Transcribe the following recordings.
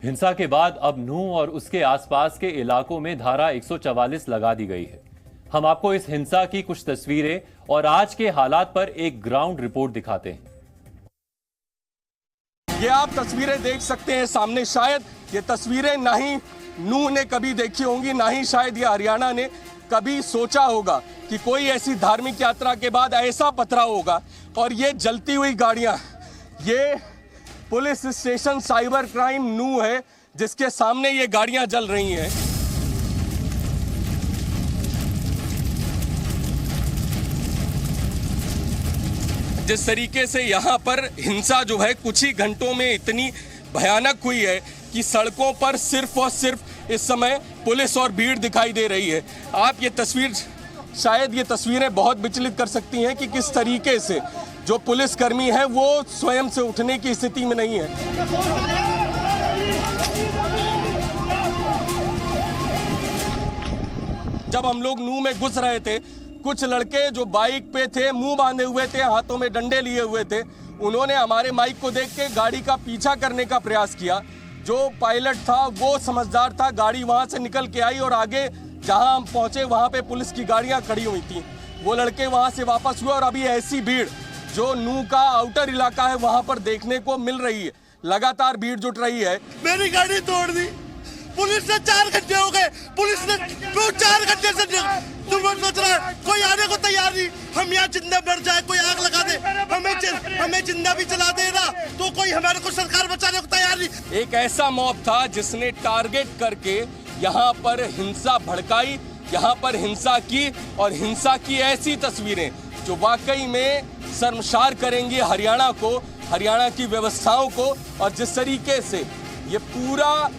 हिंसा के बाद अब नूह और उसके आसपास के इलाकों में धारा 144 लगा दी गई है। हम आपको इस हिंसा की कुछ तस्वीरें और आज के हालात पर एक ग्राउंड रिपोर्ट दिखाते हैं। ये आप तस्वीरें देख सकते हैं सामने। शायद ये तस्वीरें ना ही नूह ने कभी देखी होंगी, ना ही शायद ये हरियाणा ने कभी सोचा होगा कि कोई ऐसी धार्मिक यात्रा के बाद ऐसा पथराव होगा। और ये जलती हुई गाड़ियां, ये पुलिस स्टेशन साइबर क्राइम नूह है जिसके सामने ये गाड़ियां जल रही हैं। जिस तरीके से यहाँ पर हिंसा जो है कुछ ही घंटों में इतनी भयानक हुई है कि सड़कों पर सिर्फ और सिर्फ इस समय पुलिस और भीड़ दिखाई दे रही है। आप ये तस्वीर, शायद ये तस्वीरें बहुत विचलित कर सकती हैं कि किस तरीके से जो पुलिसकर्मी है वो स्वयं से उठने की स्थिति में नहीं है। जब हम लोग नूह में घुस रहे थे, कुछ लड़के जो बाइक पे थे, मुंह बांधे हुए थे, हाथों में डंडे लिए हुए थे, उन्होंने हमारे माइक को देख के गाड़ी का पीछा करने का प्रयास किया। जो पायलट था वो समझदार था, गाड़ी वहां से निकल के आई और आगे जहां हम पहुंचे वहां पे पुलिस की गाड़ियां खड़ी हुई थी। वो लड़के वहां से वापस हुए और अभी ऐसी भीड़ जो नूह का आउटर इलाका है वहां पर देखने को मिल रही है। लगातार भीड़ जुट रही है। मेरी गाड़ी तोड़ दी पुलिस ने, 4 घंटे हो गए पुलिस ने, 4 घंटे से तुम सोच रहा है कोई आने को तैयार नहीं। हम यहाँ जिंदा मर जाए, कोई आग लगा दे, हमें जिंदा भी चला देना तो कोई हमारे को सरकार बचाने को तैयार नहीं। एक ऐसा मॉब था जिसने टारगेट करके यहाँ पर हिंसा भड़काई, यहाँ पर हिंसा की, और हिंसा की ऐसी तस्वीरें जो वाकई में शर्मसार करेंगी हरियाणा को, हरियाणा की व्यवस्थाओं को। और जिस तरीके से ये पूरा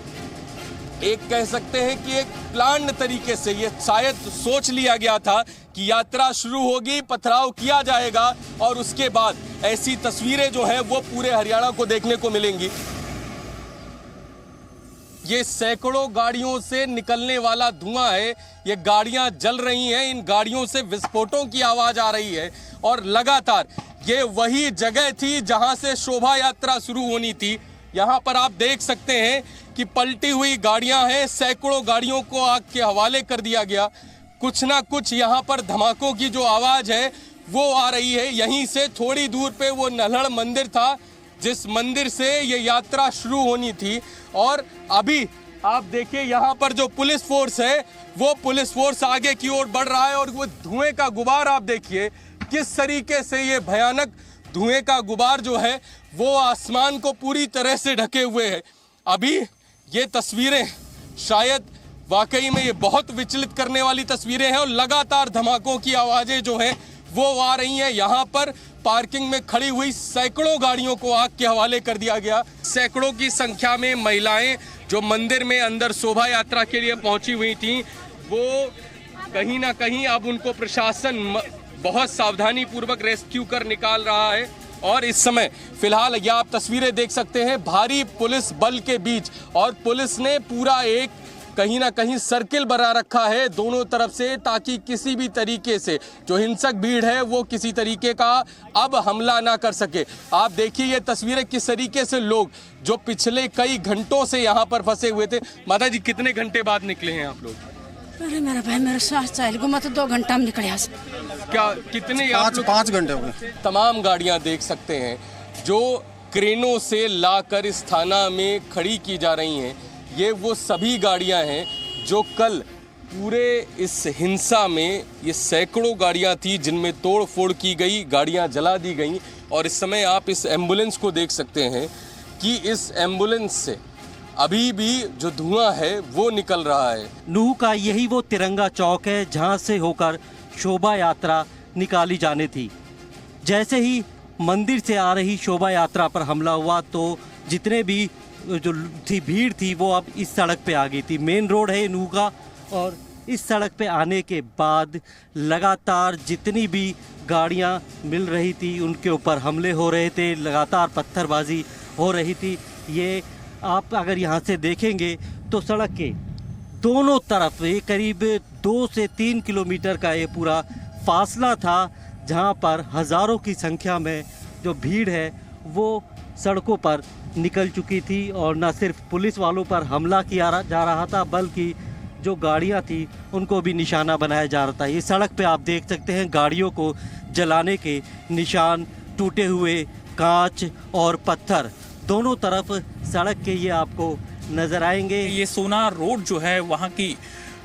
एक कह सकते हैं कि एक प्लान तरीके से ये शायद सोच लिया गया था कि यात्रा शुरू होगी, पथराव किया जाएगा और उसके बाद ऐसी तस्वीरें जो हैं वो पूरे हरियाणा को देखने को मिलेंगी। ये सैकड़ों गाड़ियों से निकलने वाला धुआं है, ये गाड़ियां जल रही हैं, इन गाड़ियों से विस्फोटों की आवाज आ रही है। और लगातार ये वही जगह थी जहां से शोभा यात्रा शुरू होनी थी। यहाँ पर आप देख सकते हैं कि पलटी हुई गाड़ियां हैं, सैकड़ों गाड़ियों को आग के हवाले कर दिया गया। कुछ ना कुछ यहाँ पर धमाकों की जो आवाज है वो आ रही है। यहीं से थोड़ी दूर पे वो नल्हड़ मंदिर था जिस मंदिर से ये यात्रा शुरू होनी थी। और अभी आप देखिए यहाँ पर जो पुलिस फोर्स है वो पुलिस फोर्स आगे की ओर बढ़ रहा है और वो धुएं का गुबार आप देखिए किस तरीके से ये भयानक धुएं का गुबार जो है वो आसमान को पूरी तरह से ढके हुए है। अभी ये तस्वीरें शायद वाकई में ये बहुत विचलित करने वाली तस्वीरें हैं और लगातार धमाकों की आवाज़ें जो हैं वो आ रही हैं। यहाँ पर पार्किंग में खड़ी हुई सैकड़ों गाड़ियों को आग के हवाले कर दिया गया। सैकड़ों की संख्या में महिलाएं जो मंदिर में अंदर शोभा यात्रा के लिए पहुंची हुई थी, वो कहीं ना कहीं अब उनको प्रशासन बहुत सावधानी पूर्वक रेस्क्यू कर निकाल रहा है। और इस समय फिलहाल यह आप तस्वीरें देख सकते हैं भारी पुलिस बल के बीच, और पुलिस ने पूरा एक कहीं ना कहीं सर्किल बना रखा है दोनों तरफ से ताकि किसी भी तरीके से जो हिंसक भीड़ है वो किसी तरीके का अब हमला ना कर सके। आप देखिए ये तस्वीरें किस तरीके से लोग जो पिछले कई घंटों से यहाँ पर फंसे हुए थे। माता जी कितने घंटे बाद निकले हैं आप लोग? अरे मेरा भाई, मेरा सांस चल गया, मैं तो 2 घंटा में निकले। क्या कितने? 5 घंटे हो गए। तमाम गाड़ियां देख सकते हैं जो क्रेनों से लाकर इस थाना में खड़ी की जा रही हैं। ये वो सभी गाड़ियां हैं जो कल पूरे इस हिंसा में ये सैकड़ों गाड़ियां थी जिनमें तोड़ फोड़ की गई, गाड़ियां जला दी गई। और इस समय आप इस एम्बुलेंस को देख सकते हैं कि इस एम्बुलेंस से अभी भी जो धुआं है वो निकल रहा है। नूह का यही वो तिरंगा चौक है जहां से होकर शोभा यात्रा निकाली जानी थी। जैसे ही मंदिर से आ रही शोभा यात्रा पर हमला हुआ तो जितने भी जो थी भीड़ थी वो अब इस सड़क पे आ गई थी। मेन रोड है नूह का, और इस सड़क पे आने के बाद लगातार जितनी भी गाड़ियां मिल रही थी उनके ऊपर हमले हो रहे थे, लगातार पत्थरबाजी हो रही थी। ये आप अगर यहाँ से देखेंगे तो सड़क के दोनों तरफ ये करीब 2 से 3 किलोमीटर का ये पूरा फासला था जहाँ पर हज़ारों की संख्या में जो भीड़ है वो सड़कों पर निकल चुकी थी और न सिर्फ पुलिस वालों पर हमला किया जा रहा था बल्कि जो गाड़ियां थी उनको भी निशाना बनाया जा रहा था। ये सड़क पे आप देख सकते हैं गाड़ियों को जलाने के निशान, टूटे हुए कांच और पत्थर दोनों तरफ सड़क के ये आपको नज़र आएंगे। ये सोना रोड जो है वहाँ की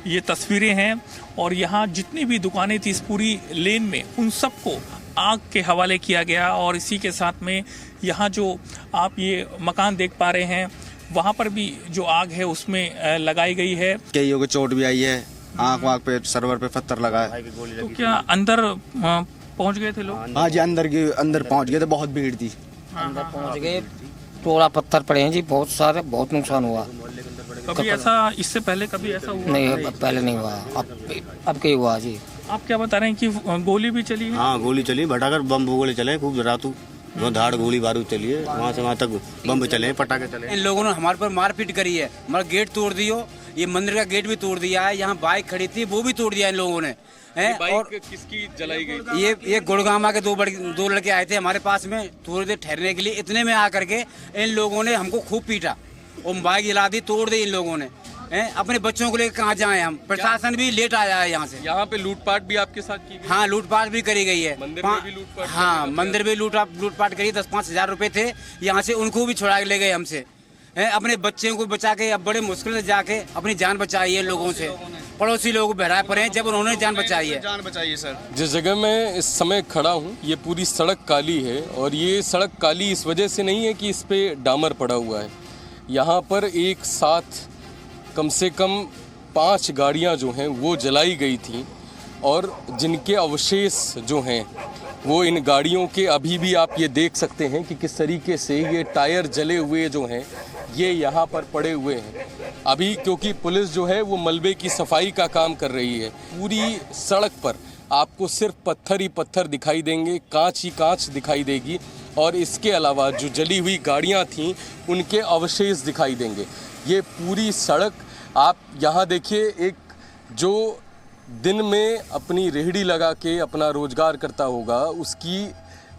ये तस्वीरें हैं और यहाँ जितनी भी दुकानें थी इस पूरी लेन में उन सबको आग के हवाले किया गया और इसी के साथ में यहाँ जो आप ये मकान देख पा रहे हैं वहाँ पर भी जो आग है उसमें लगाई गई है। कईयों को चोट भी आई है, आँख वाँख पे सर्वर पे पत्थर लगा है। तो क्या अंदर पहुँच गए थे लोग? हाँ जी, अंदर पहुँच गए थे, बहुत भीड़ थी। अंदर पहुँच गए, टोला पत्थर पड़े हैं जी, बहुत सारे, बहुत नुकसान हुआ। कभी ऐसा इससे पहले कभी ऐसा हुआ? नहीं, पहले नहीं हुआ, अब कहीं हुआ जी। आप क्या बता रहे हैं कि गोली भी चली है? हाँ, गोली चली, भटाकर बम गोले चले खूब रातू, धाड़ गोली बारूद चली है, वहाँ से वहाँ तक बम चले, पटाखे चले। इन लोगों ने हमारे पर मारपीट करी है, हमारा गेट तोड़ दियो, ये मंदिर का गेट भी तोड़ दिया है, यहाँ बाइक खड़ी थी वो भी तोड़ दिया इन लोगों ने। और किसकी जलाई गई? ये गुड़गामा के दो लड़के आए थे हमारे पास में थोड़ी देर ठहरने के लिए, इतने में आकर के इन लोगों ने हमको खूब पीटा और बाइक जला दी, तोड़ दी इन लोगों ने। अपने बच्चों को लेकर कहाँ जाए हम? प्रशासन भी लेट आया है यहाँ से। यहाँ पे लूटपाट भी आपके साथ की गई? हाँ, लूटपाट भी करी गई है। मंदिर में भी लूटपाट? हाँ, मंदिर में लूटपाट करी। 10-5 हजार रुपए थे यहाँ से, उनको भी छुड़ा के ले गए हमसे। अपने बच्चों को बचा के अब बड़े मुश्किल से जाके अपनी जान बचाई है लोगों से। पड़ोसी लोग बहराए पड़े हैं जब उन्होंने जान बचाई है। सर, जिस जगह मैं इस समय खड़ा हूँ ये पूरी सड़क काली है और ये सड़क काली इस वजह से नहीं है कि इस पे डामर पड़ा हुआ है। यहाँ पर एक साथ कम से कम 5 गाड़ियाँ जो हैं वो जलाई गई थी और जिनके अवशेष जो हैं वो इन गाड़ियों के अभी भी आप ये देख सकते हैं कि किस तरीके से ये टायर जले हुए जो हैं ये यहाँ पर पड़े हुए हैं अभी, क्योंकि पुलिस जो है वो मलबे की सफाई का काम कर रही है। पूरी सड़क पर आपको सिर्फ पत्थर ही पत्थर दिखाई देंगे, कांच ही कांच दिखाई देगी और इसके अलावा जो जली हुई गाड़ियाँ थीं उनके अवशेष दिखाई देंगे। ये पूरी सड़क आप यहाँ देखिए, एक जो दिन में अपनी रेहड़ी लगा के अपना रोजगार करता होगा उसकी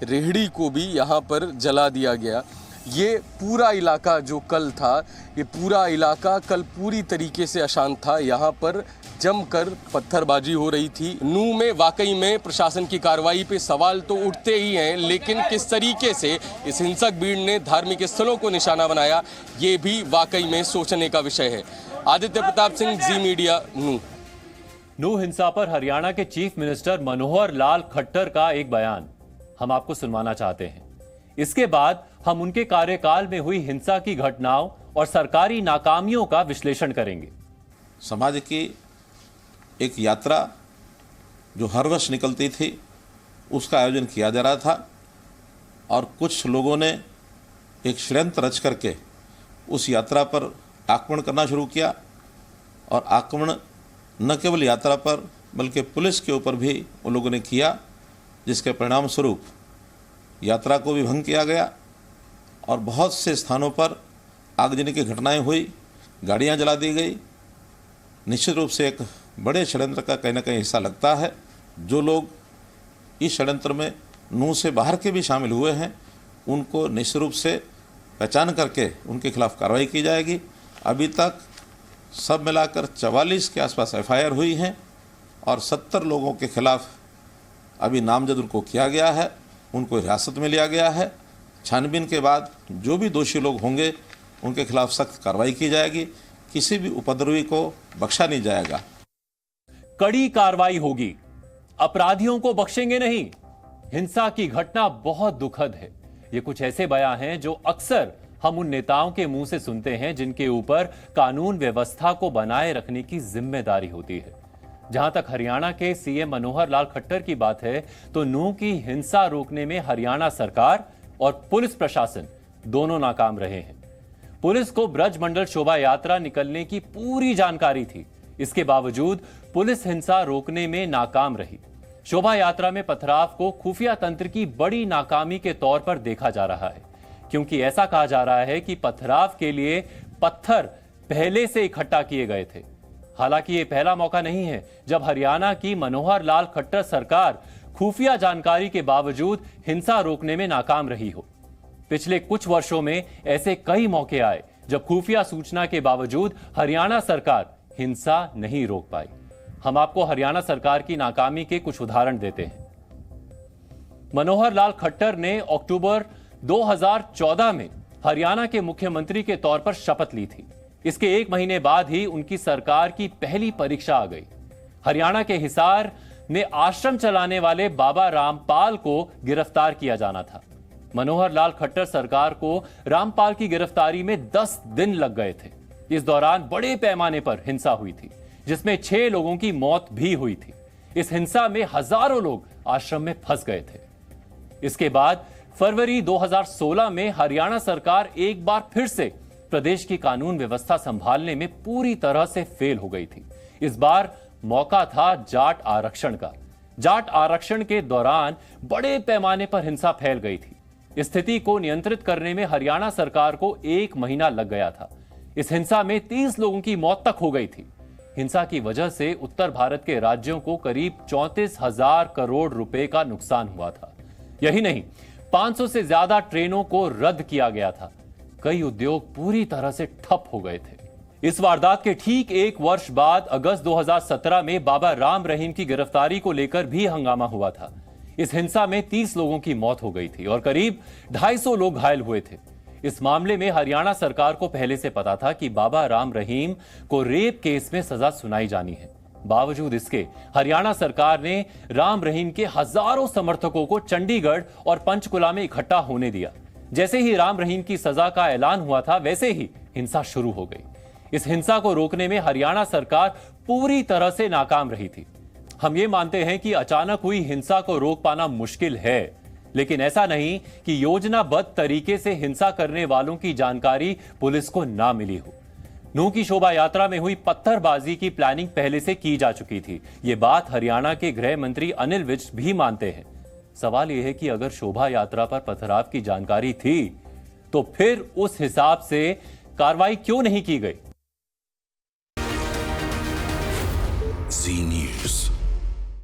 रेहड़ी को भी यहाँ पर जला दिया गया। ये पूरा इलाका जो कल था, ये पूरा इलाका कल पूरी तरीके से अशांत था। यहाँ पर जमकर पत्थरबाजी हो रही थी। नूह में वाकई में प्रशासन की कार्रवाई पे सवाल तो उठते ही हैं, लेकिन किस तरीके से इस हिंसक भीड़ ने धार्मिक स्थलों को निशाना बनाया ये भी वाकई में सोचने का विषय है। आदित्य प्रताप सिंह, जी मीडिया, नूह। नूह हिंसा पर हरियाणा के चीफ मिनिस्टर मनोहर लाल खट्टर का एक बयान हम आपको सुनवाना चाहते हैं। इसके बाद हम उनके कार्यकाल में हुई हिंसा की घटनाओं और सरकारी नाकामियों का विश्लेषण करेंगे। समाज की एक यात्रा जो हर वर्ष निकलती थी उसका आयोजन किया जा रहा था और कुछ लोगों ने एक षड्यंत्र रच करके उस यात्रा पर आक्रमण करना शुरू किया और आक्रमण न केवल यात्रा पर बल्कि पुलिस के ऊपर भी उन लोगों ने किया, जिसके परिणाम स्वरूप यात्रा को भी भंग किया गया और बहुत से स्थानों पर आगजनी की घटनाएं हुई, गाड़ियां जला दी गई। निश्चित रूप से एक बड़े षड्यंत्र का कहीं ना कहीं हिस्सा लगता है। जो लोग इस षड्यंत्र में नूह से बाहर के भी शामिल हुए हैं उनको निश्चित रूप से पहचान करके उनके खिलाफ कार्रवाई की जाएगी। अभी तक सब मिलाकर 44 के आसपास एफआईआर हुई हैं और 70 लोगों के खिलाफ अभी नामजद उनको किया गया है, उनको हिरासत में लिया गया है। छानबीन के बाद जो भी दोषी लोग होंगे उनके खिलाफ सख्त कार्रवाई की जाएगी। किसी भी उपद्रवी को बख्शा नहीं जाएगा। कड़ी कार्रवाई होगी, अपराधियों को बख्शेंगे नहीं। हिंसा की घटना बहुत दुखद है। ये कुछ ऐसे बयान हैं जो अक्सर हम उन नेताओं के मुंह से सुनते हैं जिनके ऊपर कानून व्यवस्था को बनाए रखने की जिम्मेदारी होती है। जहां तक हरियाणा के सीएम मनोहर लाल खट्टर की बात है तो नूह की हिंसा रोकने में हरियाणा सरकार और पुलिस प्रशासन दोनों नाकाम रहे हैं। पुलिस को ब्रज मंडल शोभा यात्रा निकलने की पूरी जानकारी थी, इसके बावजूद पुलिस हिंसा रोकने में नाकाम रही। शोभा यात्रा में पथराव को खुफिया तंत्र की बड़ी नाकामी के तौर पर देखा जा रहा है, क्योंकि ऐसा कहा जा रहा है कि पथराव के लिए पत्थर पहले से इकट्ठा किए गए थे। हालांकि यह पहला मौका नहीं है जब हरियाणा की मनोहर लाल खट्टर सरकार खुफिया जानकारी के बावजूद हिंसा रोकने में नाकाम रही हो। पिछले कुछ वर्षों में ऐसे कई मौके आए जब खुफिया सूचना के बावजूद हरियाणा सरकार हिंसा नहीं रोक पाई। हम आपको हरियाणा सरकार की नाकामी के कुछ उदाहरण देते हैं। मनोहर लाल खट्टर ने अक्टूबर 2014 में हरियाणा के मुख्यमंत्री के तौर पर शपथ ली थी। इसके एक महीने बाद ही उनकी सरकार की पहली परीक्षा आ गई। हरियाणा के हिसार में आश्रम चलाने वाले बाबा रामपाल को गिरफ्तार किया जाना था। मनोहर लाल खट्टर सरकार को रामपाल की गिरफ्तारी में 10 दिन लग गए थे। इस दौरान बड़े पैमाने पर हिंसा हुई थी, जिसमें 6 लोगों की मौत भी हुई थी। इस हिंसा में हजारों लोग आश्रम में फंस गए थे। इसके बाद फरवरी 2016 में हरियाणा सरकार एक बार फिर से प्रदेश की कानून व्यवस्था संभालने में पूरी तरह से फेल हो गई थी। इस बार मौका था जाट आरक्षण का। जाट आरक्षण के दौरान बड़े पैमाने पर हिंसा फैल गई थी। स्थिति को नियंत्रित करने में हरियाणा सरकार को 1 महीना लग गया था। इस हिंसा में 30 लोगों की मौत तक हो गई थी। हिंसा की वजह से उत्तर भारत के राज्यों को करीब 34,000 करोड़ रुपए का नुकसान हुआ था। यही नहीं, 500 से ज्यादा ट्रेनों को रद्द किया गया था। कई उद्योग पूरी तरह से ठप हो गए थे। इस वारदात के ठीक 1 वर्ष बाद अगस्त 2017 में बाबा राम रहीम की गिरफ्तारी को लेकर भी हंगामा हुआ था। इस हिंसा में 30 लोगों की मौत हो गई थी और करीब 250 लोग घायल हुए थे। इस मामले में हरियाणा सरकार को पहले से पता था कि बाबा राम रहीम को रेप केस में सजा सुनाई जानी है। बावजूद इसके हरियाणा सरकार ने राम रहीम के हजारों समर्थकों को चंडीगढ़ और पंचकुला में इकट्ठा होने दिया। जैसे ही राम रहीम की सजा का ऐलान हुआ था, वैसे ही हिंसा शुरू हो गई। इस हिंसा को रोकने में हरियाणा सरकार पूरी तरह से नाकाम रही थी। हम ये मानते हैं कि अचानक हुई हिंसा को रोक पाना मुश्किल है, लेकिन ऐसा नहीं कि योजनाबद्ध तरीके से हिंसा करने वालों की जानकारी पुलिस को ना मिली हो। नूह की शोभा यात्रा में हुई पत्थरबाजी की प्लानिंग पहले से की जा चुकी थी। ये बात हरियाणा के गृह मंत्री अनिल विज भी मानते हैं। सवाल यह है कि अगर शोभा यात्रा पर पथराव की जानकारी थी तो फिर उस हिसाब से कार्रवाई क्यों नहीं की गई? Zee News.